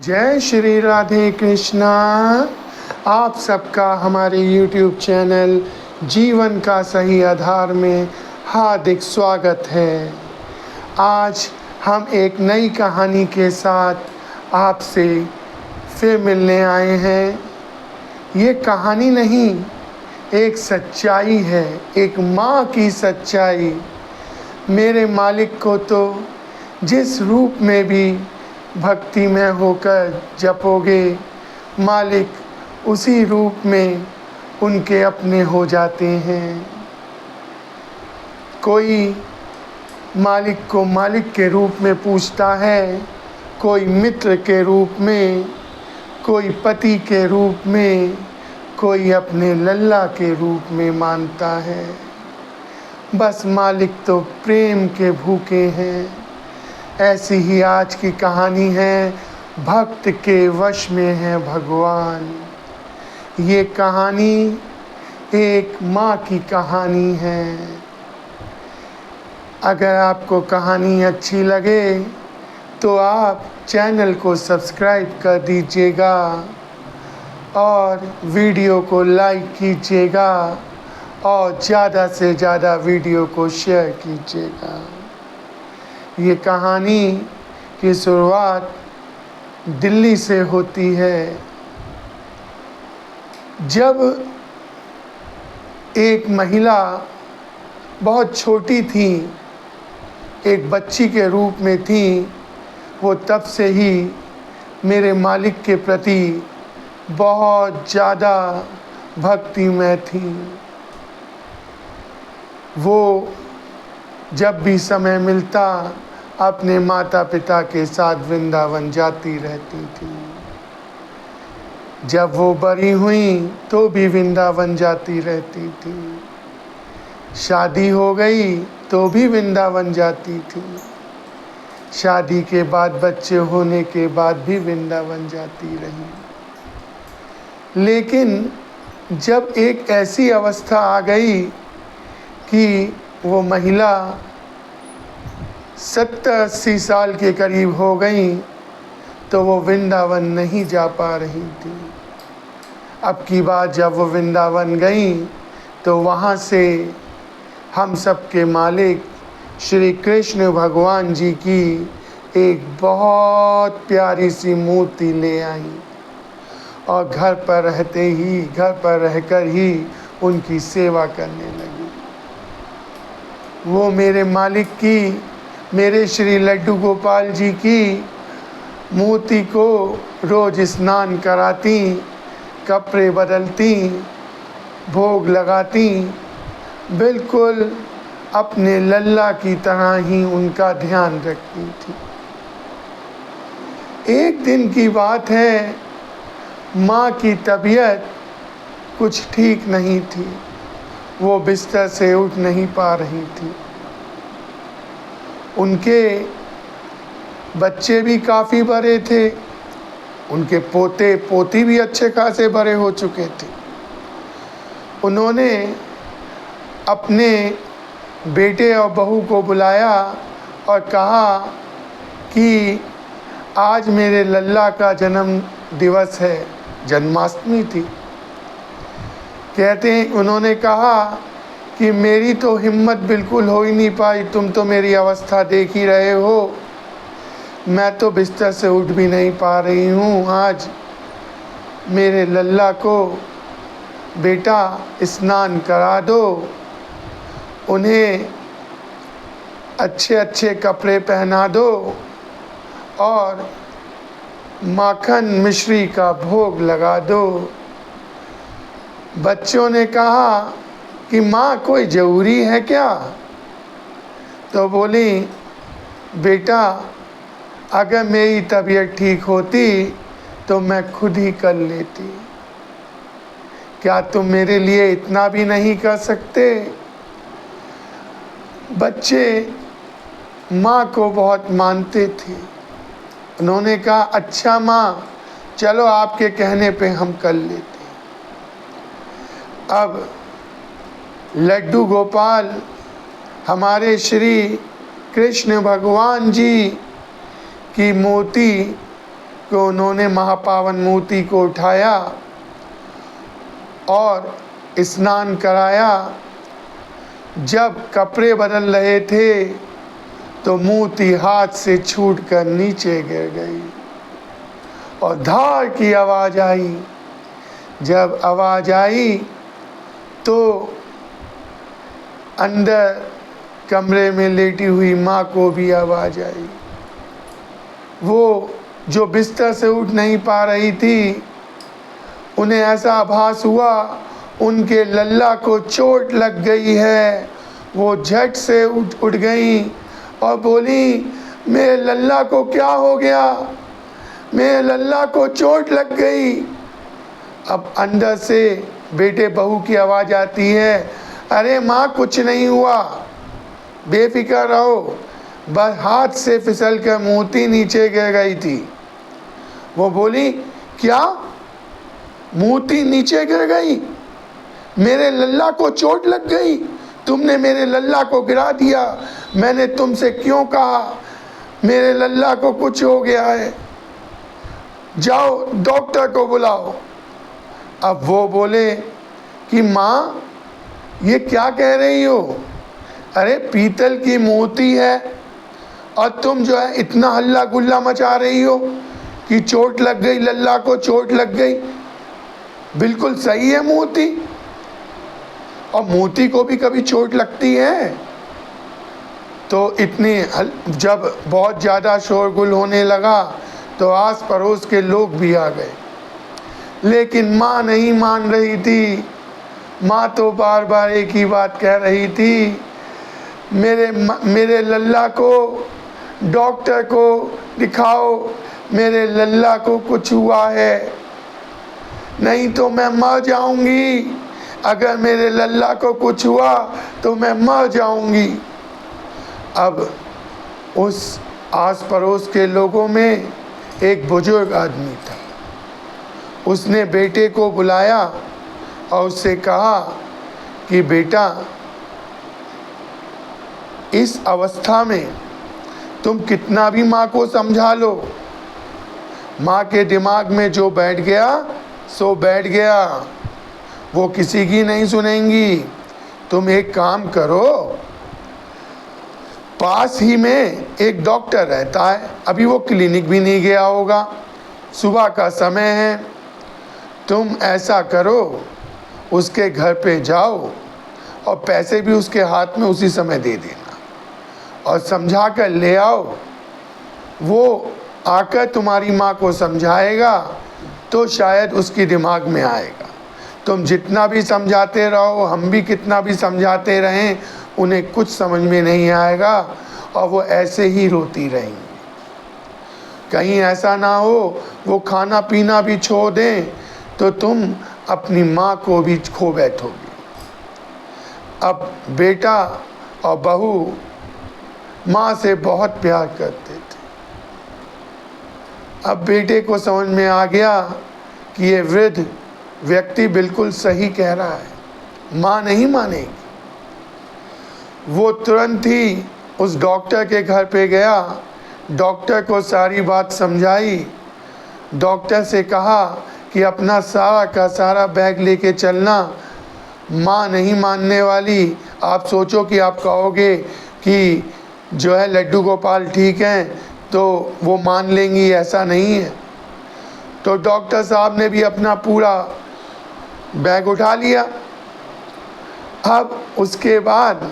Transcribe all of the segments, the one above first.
जय श्री राधे कृष्णा। आप सबका हमारे YouTube चैनल जीवन का सही आधार में हार्दिक स्वागत है। आज हम एक नई कहानी के साथ आपसे फिर मिलने आए हैं। ये कहानी नहीं, एक सच्चाई है, एक माँ की सच्चाई। मेरे मालिक को तो जिस रूप में भी भक्ति में होकर जपोगे, मालिक उसी रूप में उनके अपने हो जाते हैं। कोई मालिक को मालिक के रूप में पूछता है, कोई मित्र के रूप में, कोई पति के रूप में, कोई अपने लल्ला के रूप में मानता है। बस मालिक तो प्रेम के भूखे हैं। ऐसी ही आज की कहानी है, भक्त के वश में है भगवान। ये कहानी एक माँ की कहानी है। अगर आपको कहानी अच्छी लगे तो आप चैनल को सब्सक्राइब कर दीजिएगा और वीडियो को लाइक कीजिएगा और ज़्यादा से ज़्यादा वीडियो को शेयर कीजिएगा। ये कहानी की शुरुआत दिल्ली से होती है। जब एक महिला बहुत छोटी थी, एक बच्ची के रूप में थी, वो तब से ही मेरे मालिक के प्रति बहुत ज़्यादा भक्तिमय थी। वो जब भी समय मिलता अपने माता पिता के साथ वृंदावन जाती रहती थी। जब वो बड़ी हुई तो भी वृंदावन जाती रहती थी। शादी हो गई तो भी वृंदावन जाती थी। शादी के बाद बच्चे होने के बाद भी वृंदावन जाती रही। लेकिन जब एक ऐसी अवस्था आ गई कि वो महिला 70-80 साल के करीब हो गई तो वो वृंदावन नहीं जा पा रही थी। अब की बात जब वो वृंदावन गई तो वहाँ से हम सब के मालिक श्री कृष्ण भगवान जी की एक बहुत प्यारी सी मूर्ति ले आई और घर पर रहकर ही उनकी सेवा करने लगी। वो मेरे मालिक की, मेरे श्री लड्डू गोपाल जी की मूर्ति को रोज स्नान कराती, कपड़े बदलती, भोग लगाती, बिल्कुल अपने लल्ला की तरह ही उनका ध्यान रखती थी। एक दिन की बात है, माँ की तबीयत कुछ ठीक नहीं थी। वो बिस्तर से उठ नहीं पा रही थी। उनके बच्चे भी काफ़ी बड़े थे, उनके पोते पोती भी अच्छे खासे बड़े हो चुके थे। उन्होंने अपने बेटे और बहू को बुलाया और कहा कि आज मेरे लल्ला का जन्म दिवस है, जन्माष्टमी थी। उन्होंने कहा कि मेरी तो हिम्मत बिल्कुल हो ही नहीं पाई, तुम तो मेरी अवस्था देख ही रहे हो, मैं तो बिस्तर से उठ भी नहीं पा रही हूँ। आज मेरे लल्ला को बेटा स्नान करा दो, उन्हें अच्छे अच्छे कपड़े पहना दो और माखन मिश्री का भोग लगा दो। बच्चों ने कहा कि माँ कोई ज़रूरी है क्या? तो बोली, बेटा अगर मेरी तबीयत ठीक होती तो मैं खुद ही कर लेती। क्या तुम मेरे लिए इतना भी नहीं कर सकते? बच्चे माँ को बहुत मानते थे। उन्होंने कहा, अच्छा माँ, चलो आपके कहने पे हम कर लेते। अब लड्डू गोपाल हमारे श्री कृष्ण भगवान जी की मूर्ति को उन्होंने महापावन मूर्ति को उठाया और स्नान कराया। जब कपड़े बदल रहे थे तो मूर्ति हाथ से छूटकर नीचे गिर गई और धार की आवाज़ आई। जब आवाज़ आई तो अंदर कमरे में लेटी हुई माँ को भी आवाज़ आई। वो जो बिस्तर से उठ नहीं पा रही थी, उन्हें ऐसा आभास हुआ उनके लल्ला को चोट लग गई है। वो झट से उठ गई और बोली, मेरे लल्ला को क्या हो गया? मेरे लल्ला को चोट लग गई। अब अंदर से बेटे बहू की आवाज़ आती है, अरे माँ कुछ नहीं हुआ, बेफिक्र रहो, बस हाथ से फिसल कर मूर्ति नीचे गिर गई थी। वो बोली, क्या? मूर्ति नीचे गिर गई? मेरे लल्ला को चोट लग गई? तुमने मेरे लल्ला को गिरा दिया। मैंने तुमसे क्यों कहा मेरे लल्ला को कुछ हो गया है? जाओ डॉक्टर को बुलाओ। अब वो बोले कि माँ ये क्या कह रही हो? अरे पीतल की मूर्ति है और तुम जो है इतना हल्ला गुल्ला मचा रही हो कि चोट लग गई, लल्ला को चोट लग गई। बिल्कुल सही है मूर्ति, और मूर्ति को भी कभी चोट लगती है। तो जब बहुत ज़्यादा शोरगुल होने लगा तो आस पड़ोस के लोग भी आ गए, लेकिन माँ नहीं मान रही थी। माँ तो बार बार एक ही बात कह रही थी, मेरे लल्ला को डॉक्टर को दिखाओ, मेरे लल्ला को कुछ हुआ है, नहीं तो मैं मर जाऊंगी। अगर मेरे लल्ला को कुछ हुआ तो मैं मर जाऊंगी। अब उस आस पड़ोस के लोगों में एक बुजुर्ग आदमी था। उसने बेटे को बुलाया और उससे कहा कि बेटा, इस अवस्था में तुम कितना भी माँ को समझा लो, माँ के दिमाग में जो बैठ गया सो बैठ गया, वो किसी की नहीं सुनेंगी। तुम एक काम करो, पास ही में एक डॉक्टर रहता है, अभी वो क्लिनिक भी नहीं गया होगा, सुबह का समय है। तुम ऐसा करो, उसके घर पे जाओ और पैसे भी उसके हाथ में उसी समय दे देना और समझा कर ले आओ। वो आकर तुम्हारी माँ को समझाएगा तो शायद उसकी दिमाग में आएगा। तुम जितना भी समझाते रहो, हम भी कितना भी समझाते रहें, उन्हें कुछ समझ में नहीं आएगा और वो ऐसे ही रोती रहेंगी। कहीं ऐसा ना हो वो खाना पीना भी छोड़ दें तो तुम अपनी माँ को भी खो बैठोगे। अब बेटा और बहू माँ से बहुत प्यार करते थे। अब बेटे को समझ में आ गया कि ये वृद्ध व्यक्ति बिल्कुल सही कह रहा है, माँ नहीं मानेगी। वो तुरंत ही उस डॉक्टर के घर पे गया, डॉक्टर को सारी बात समझाई। डॉक्टर से कहा कि अपना सारा का सारा बैग लेके चलना, माँ नहीं मानने वाली। आप सोचो कि आप कहोगे कि जो है लड्डू गोपाल ठीक हैं तो वो मान लेंगी, ऐसा नहीं है। तो डॉक्टर साहब ने भी अपना पूरा बैग उठा लिया। अब उसके बाद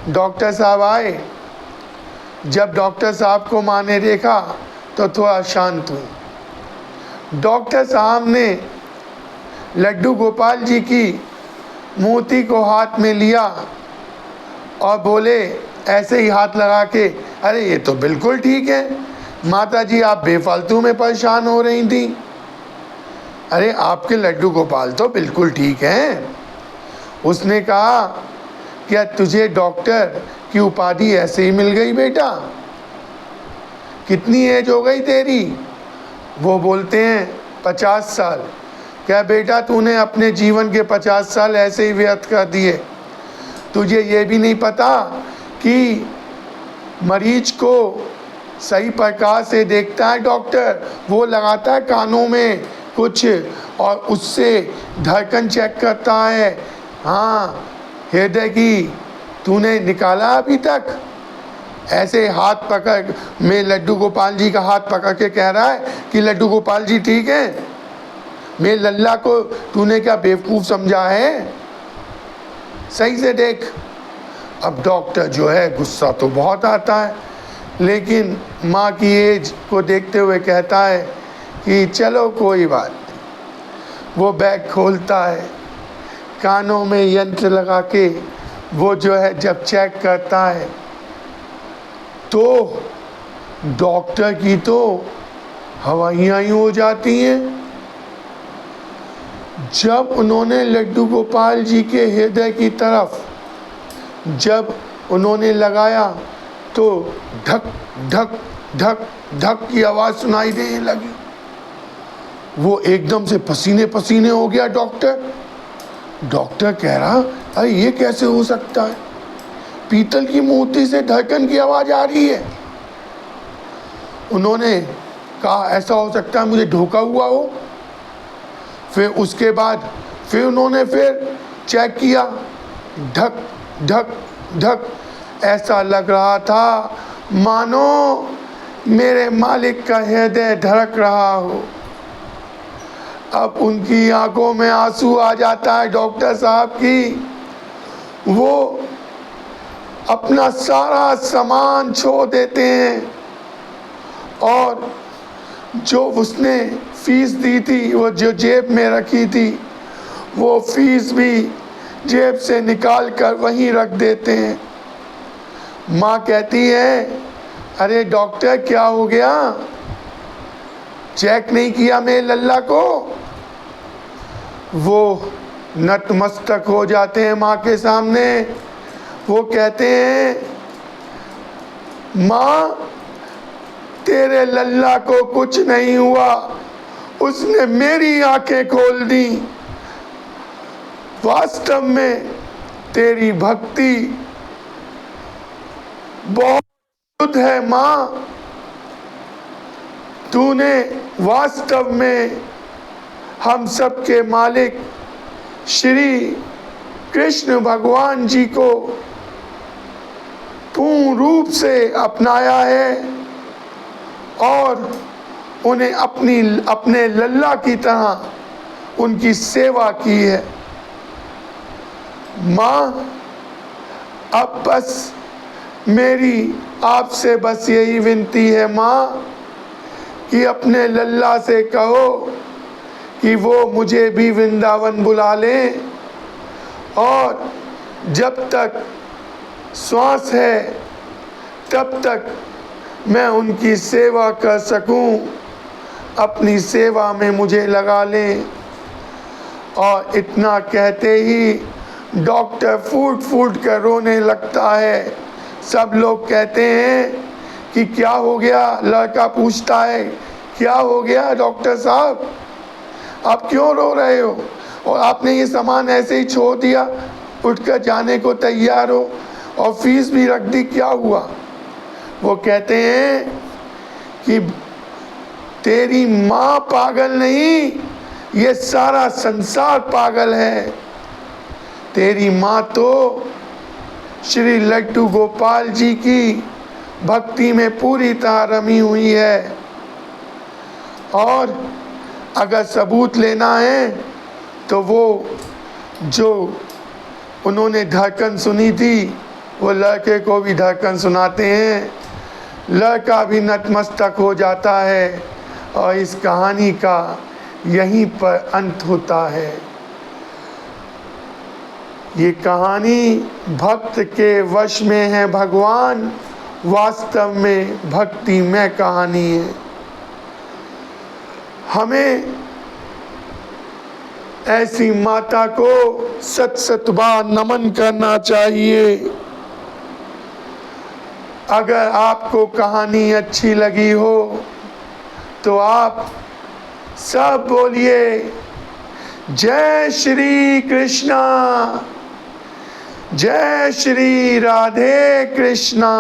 डॉक्टर साहब आए। जब डॉक्टर साहब को माँ ने देखा तो थोड़ा शांत हुई। डॉक्टर साहब ने लड्डू गोपाल जी की मूर्ति को हाथ में लिया और बोले ऐसे ही हाथ लगा के, अरे ये तो बिल्कुल ठीक है माता जी, आप बेफालतू में परेशान हो रही थी। अरे आपके लड्डू गोपाल तो बिल्कुल ठीक हैं। उसने कहा, क्या तुझे डॉक्टर की उपाधि ऐसे ही मिल गई बेटा? कितनी एज हो गई तेरी? वो बोलते हैं 50 साल। क्या बेटा तूने अपने जीवन के 50 साल ऐसे ही व्यर्थ कर दिए? तुझे ये भी नहीं पता कि मरीज को सही प्रकाश से देखता है डॉक्टर, वो लगाता है कानों में कुछ और उससे धड़कन चेक करता है। हाँ, हृदय की तूने निकाला अभी तक? ऐसे हाथ पकड़ में लड्डू गोपाल जी का हाथ पकड़ के कह रहा है कि लड्डू गोपाल जी ठीक है? मेरे लल्ला को तूने क्या बेवकूफ़ समझा है? सही से देख। अब डॉक्टर जो है गुस्सा तो बहुत आता है, लेकिन माँ की एज को देखते हुए कहता है कि चलो कोई बात नहीं। वो बैग खोलता है, कानों में यंत्र लगा के वो जो है जब चेक करता है तो डॉक्टर की तो हवाइयाँ ही हो जाती हैं। जब उन्होंने लड्डू गोपाल जी के हृदय की तरफ जब उन्होंने लगाया तो धक धक धक धक की आवाज़ सुनाई देने लगी। वो एकदम से पसीने पसीने हो गया डॉक्टर कह रहा, अरे ये कैसे हो सकता है? पीतल की मूर्ति से धड़कन की आवाज़ आ रही है। उन्होंने कहा ऐसा हो सकता है मुझे धोखा हुआ हो। फिर उसके बाद फिर उन्होंने फिर चेक किया, धक धक धक, ऐसा लग रहा था मानो मेरे मालिक का हृदय धड़क रहा हो। अब उनकी आंखों में आंसू आ जाता है डॉक्टर साहब की। वो अपना सारा सामान छोड़ देते हैं और जो उसने फीस दी थी, वो जो जेब में रखी थी, वो फीस भी जेब से निकाल कर वहीं रख देते हैं। माँ कहती है, अरे डॉक्टर क्या हो गया? चेक नहीं किया मेरे लल्ला को? वो नतमस्तक हो जाते हैं माँ के सामने। वो कहते हैं, माँ तेरे लल्ला को कुछ नहीं हुआ, उसने मेरी आंखें खोल दी। वास्तव में तेरी भक्ति बहुत शुद्ध है माँ। तूने वास्तव में हम सब के मालिक श्री कृष्ण भगवान जी को पूर्ण रूप से अपनाया है और उन्हें अपने लल्ला की तरह उनकी सेवा की है। माँ, अब बस मेरी आपसे बस यही विनती है माँ कि अपने लल्ला से कहो कि वो मुझे भी वृंदावन बुला लें और जब तक श्वास है तब तक मैं उनकी सेवा कर सकूं, अपनी सेवा में मुझे लगा लें। और इतना कहते ही डॉक्टर फूट फूट कर रोने लगता है। सब लोग कहते हैं कि क्या हो गया? लड़का पूछता है, क्या हो गया डॉक्टर साहब, आप क्यों रो रहे हो? और आपने ये सामान ऐसे ही छोड़ दिया, उठकर जाने को तैयार हो और फीस भी रख दी, क्या हुआ? वो कहते हैं कि तेरी माँ पागल नहीं, ये सारा संसार पागल है। तेरी माँ तो श्री लड्डू गोपाल जी की भक्ति में पूरी तरह रमी हुई है। और अगर सबूत लेना है तो वो जो उन्होंने धड़कन सुनी थी, वो लड़के को भी धड़कन सुनाते हैं। लड़का भी नतमस्तक हो जाता है और इस कहानी का यहीं पर अंत होता है। ये कहानी भक्त के वश में है भगवान, वास्तव में भक्तिमय कहानी है। हमें ऐसी माता को सत सत बार नमन करना चाहिए। अगर आपको कहानी अच्छी लगी हो तो आप सब बोलिए जय श्री कृष्णा, जय श्री राधे कृष्णा।